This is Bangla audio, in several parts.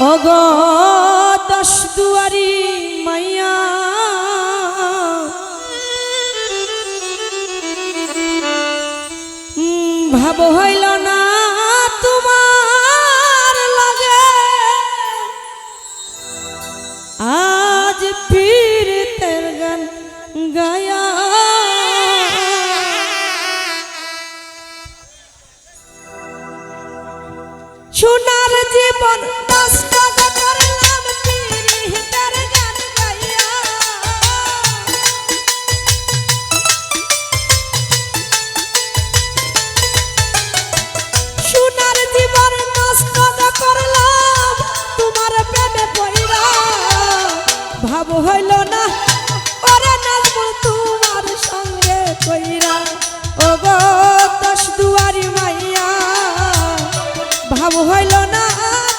ওগো দশ দুয়ারি মাইয়া ভাব হইল না তোমার লাগে আজ পীড়িতের গান গায়া সোনার জীবন নষ্ট করলাম পীড়িতের গান গাইয়া সোনার জীবন নষ্ট করলাম তোমার প্রেমে পইরা ভাব হইল না ওরে নাজমুল তোমার সঙ্গে কইরা ওগো দশ দুয়ারি মাইয়া ভাব হইল না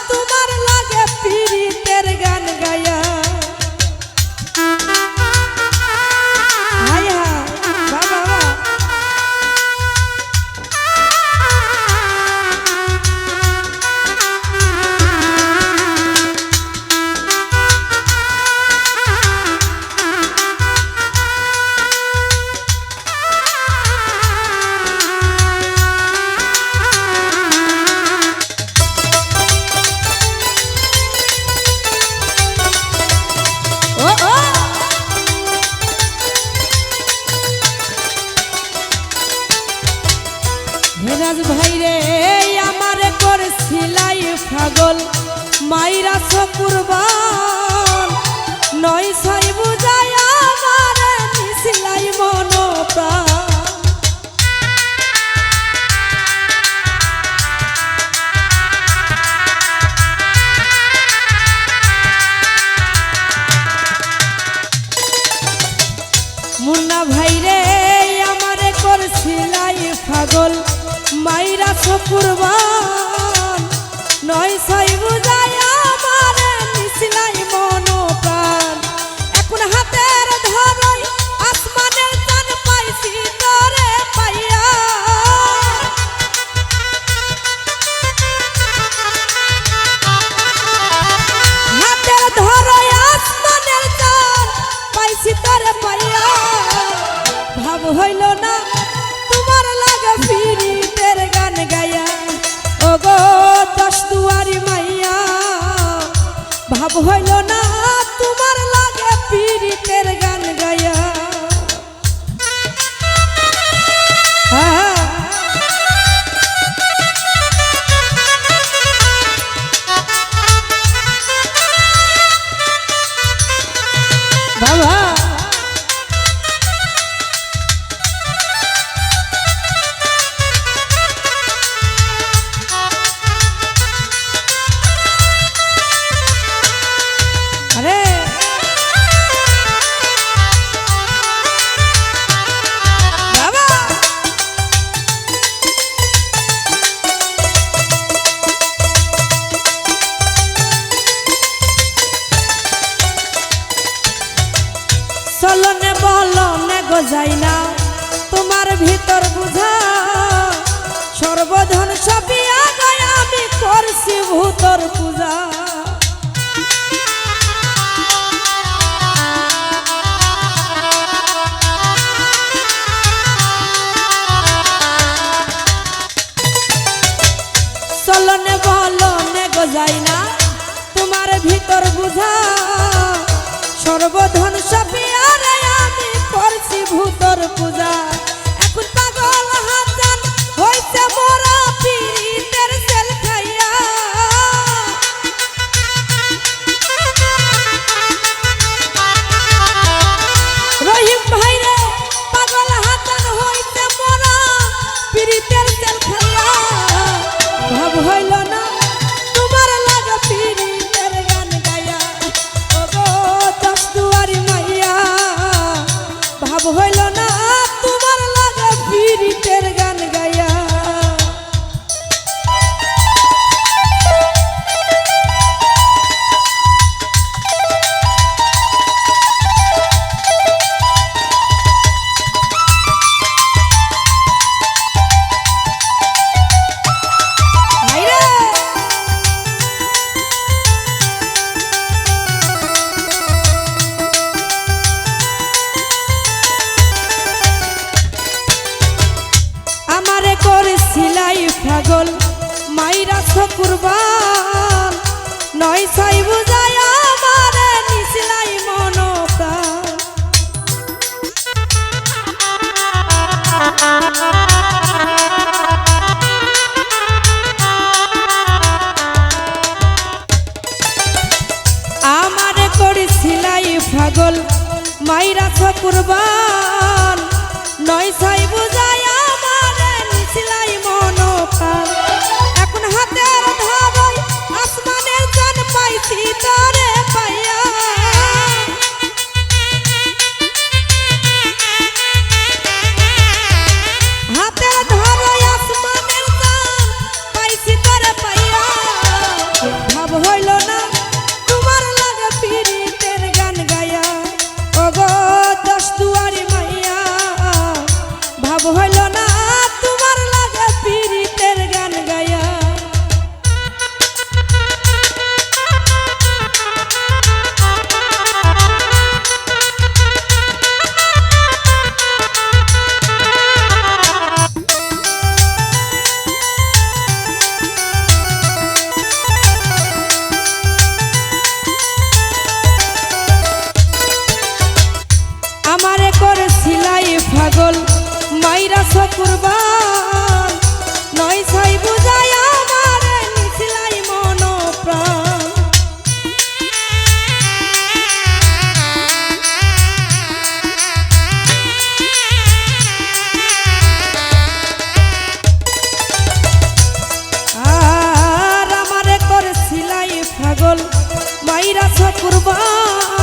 তোমার লাগে পীড়িতের গান গায়া হায় হায় বাবা রাজ ভাই রে আমারে করছিলাই পাগল মাইরা কুরবান নয় ছয় বুঝায় আমারে নিছিলাই মন প্রাণ মুন্না ভাই রে আমারে করছিলাই পাগল মাইরা কুরবান নয় ছয় বুঝায় আমারে নিছিলাই মন প্রাণ এখন হাতের ধরই আসমানের চাঁদ পাইছি তোরে পাইয়া হাতের ধরই আসমানের চাঁদ পাইছি তোরে পাইয়া ভাব হইল না তোমার লাগা পীড়িতের গান গায়া ওগো দশ দুয়ারি মাইয়া ভাব হইল না তোমার লাগে পীড়িতের গান গায়া বাবা চলনে বলনে গজাই না তোমার ভিতর বুঝা সর্বধন সপিয়া গায় আমি করছি ভূতর পূজা চলনে বলনে গজাই না তোমার ভিতর বুঝা সর্বধন সপিয়া রে আমি করছি ভূতর পূজা এখন পাগল হাজান হইছে মোরা পীড়িতের সেল খাইয়া রহিম ভাই রে পাগল হাজান হইছে মোরা পীড়িতের সেল খাইয়া ভাব হইল না তোমার লাগা পীড়িতের গান গায়া ওগো দশ দুয়ারি মাইয়া ভাব হইল না তোমার কুরবান নয় সাই বুঝাই আমারে নিছিলাই মন প্রাণ আমারে করেছিলাই পাগল মাইরা কুরবান নয় সাই বুঝাই আমারে নিছিলাই মন প্রাণ এখন হাতের ধারায় আসমানের জান পাইছি তারে পাইয়া হাতের ধারায় আসমানের জান পাইছি তারে পাইয়া ভাব হইল না তোমার লাগে পীড়িতের গান গায়া ওগো দশ দুয়ারি মাইয়া ভাব হইল না তোমার লাগে পীড়িতের গান গায়া আমারে করেছিলাই পাগল মাইরা কুরবান নয় ছাই বুঝাই আমারে নিছিলাই মন প্রাণ আর আমারে করেছিলাই পাগল মাইরা কুরবান